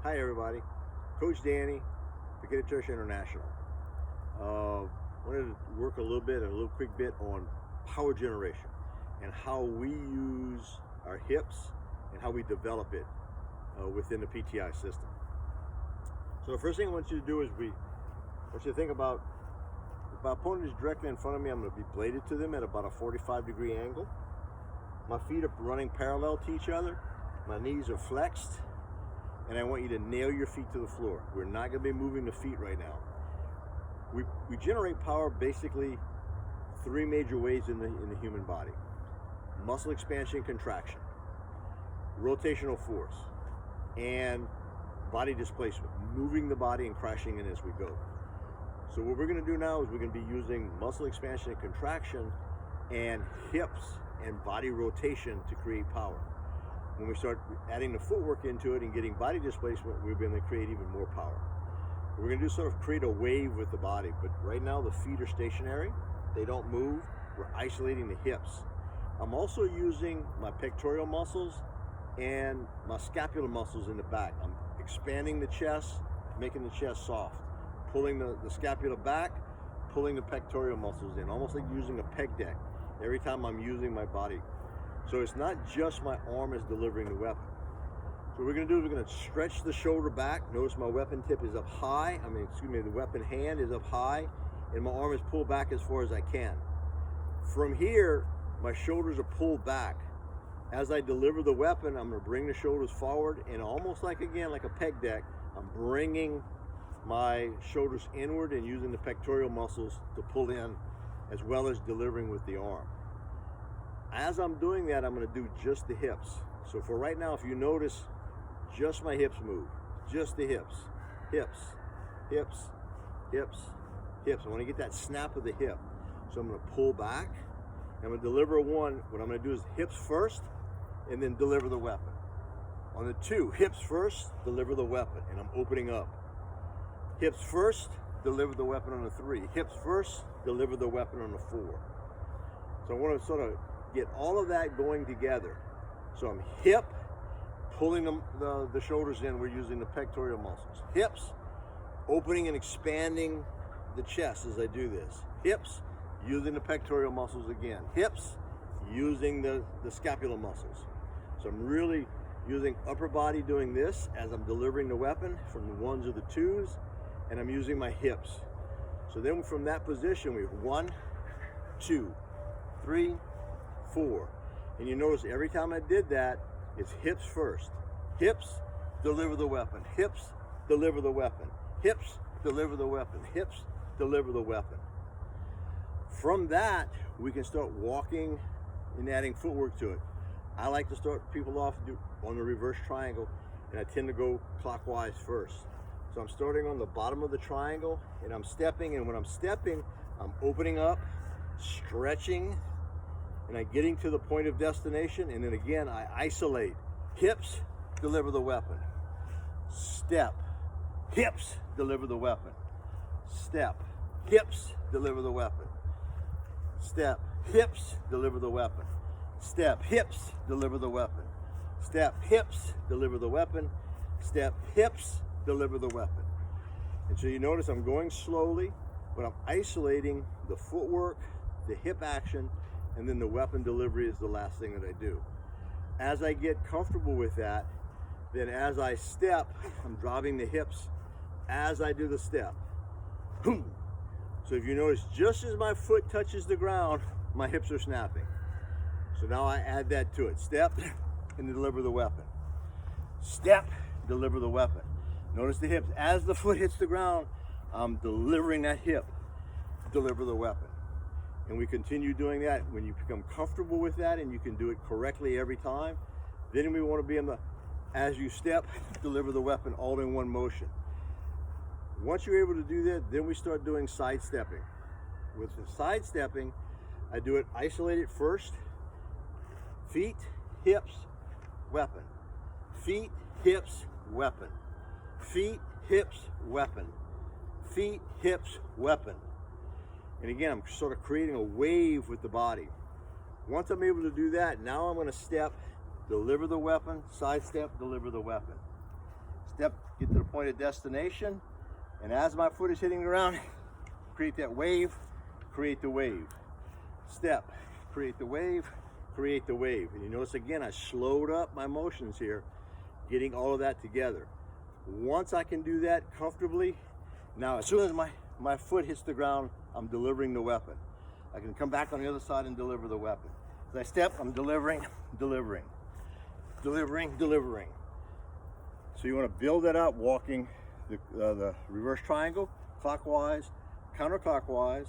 Hi everybody, Coach Danny, Beginner Tertiary International. Wanted to work a little quick bit on power generation and how we use our hips and how we develop it within the PTI system. So the first thing I want you to do is I want you to think about, if my opponent is directly in front of me, I'm going to be bladed to them at about a 45-degree angle. My feet are running parallel to each other, my knees are flexed, and I want you to nail your feet to the floor. We're not going to be moving the feet right now. We generate power basically three major ways in the human body: muscle expansion, contraction, rotational force, and body displacement, moving the body and crashing in as we go. So what we're going to do now is we're going to be using muscle expansion and contraction and hips and body rotation to create power. When we start adding the footwork into it and getting body displacement, we're going to create even more power. We're going to do sort of create a wave with the body, but right now the feet are stationary. They don't move. We're isolating the hips. I'm also using my pectoral muscles and my scapular muscles in the back. I'm expanding the chest, making the chest soft, pulling the scapula back, pulling the pectoral muscles in, almost like using a peg deck every time I'm using my body. So it's not just my arm is delivering the weapon. So what we're going to do is we're going to stretch the shoulder back. Notice my weapon tip is up high. The weapon hand is up high, and my arm is pulled back as far as I can. From here, my shoulders are pulled back. As I deliver the weapon, I'm going to bring the shoulders forward, and almost like, again, like a peg deck, I'm bringing my shoulders inward and using the pectoral muscles to pull in, as well as delivering with the arm. As I'm doing that, I'm going to do just the hips. So for right now, if you notice, just my hips move. Just the hips. Hips, hips, hips, hips. I want to get that snap of the hip. So I'm going to pull back. I'm going to deliver one. What I'm going to do is hips first, and then deliver the weapon. On the two, hips first, deliver the weapon, and I'm opening up. Hips first, deliver the weapon on the three. Hips first, deliver the weapon on the four. So I want to sort of get all of that going together. So I'm hip, pulling the shoulders in. We're using the pectoral muscles. Hips, opening and expanding the chest as I do this. Hips, using the pectoral muscles again. Hips, using the scapular muscles. So I'm really using upper body doing this as I'm delivering the weapon from the ones or the twos, and I'm using my hips. So then from that position, we have 1, 2, 3, 4. And you notice every time I did that, it's hips first. Hips, deliver the weapon. Hips, deliver the weapon. Hips, deliver the weapon. Hips, deliver the weapon. From that, we can start walking and adding footwork to it. I like to start people off on the reverse triangle, and I tend to go clockwise first. So I'm starting on the bottom of the triangle, and I'm stepping, and when I'm stepping, I'm opening up, stretching, and I'm getting to the point of destination, and then again, I isolate. Hips, deliver the weapon. Step. Hips, deliver the weapon. Step. Hips, deliver the weapon. Step. Hips, deliver the weapon. Step. Hips, deliver the weapon. Step. Hips, deliver the weapon. Step. Hips, deliver the weapon. And so you notice I'm going slowly, but I'm isolating the footwork, the hip action, and then the weapon delivery is the last thing that I do. As I get comfortable with that, then as I step, I'm dropping the hips as I do the step. Boom. So if you notice, just as my foot touches the ground, my hips are snapping. So now I add that to it. Step and deliver the weapon. Step, deliver the weapon. Notice the hips. As the foot hits the ground, I'm delivering that hip, deliver the weapon. And we continue doing that. When you become comfortable with that and you can do it correctly every time, then we want to be in the, as you step, deliver the weapon all in one motion. Once you're able to do that, then we start doing side stepping. With the side stepping, I do it isolated first. Feet, hips, weapon. Feet, hips, weapon. Feet, hips, weapon. Feet, hips, weapon. And again, I'm sort of creating a wave with the body. Once I'm able to do that, now I'm going to step, deliver the weapon, side step, deliver the weapon. Step, get to the point of destination, and as my foot is hitting the ground, create that wave, create the wave. Step, create the wave, create the wave. And you notice again, I slowed up my motions here, getting all of that together. Once I can do that comfortably, now as soon as my foot hits the ground, I'm delivering the weapon. I can come back on the other side and deliver the weapon. As I step, I'm delivering, delivering, delivering, delivering. So you want to build that up, walking the reverse triangle, clockwise, counterclockwise,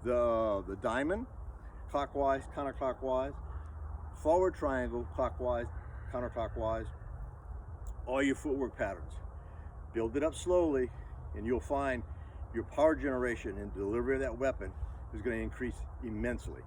the diamond, clockwise, counterclockwise, forward triangle, clockwise, counterclockwise, all your footwork patterns. Build it up slowly, and you'll find your power generation and delivery of that weapon is going to increase immensely.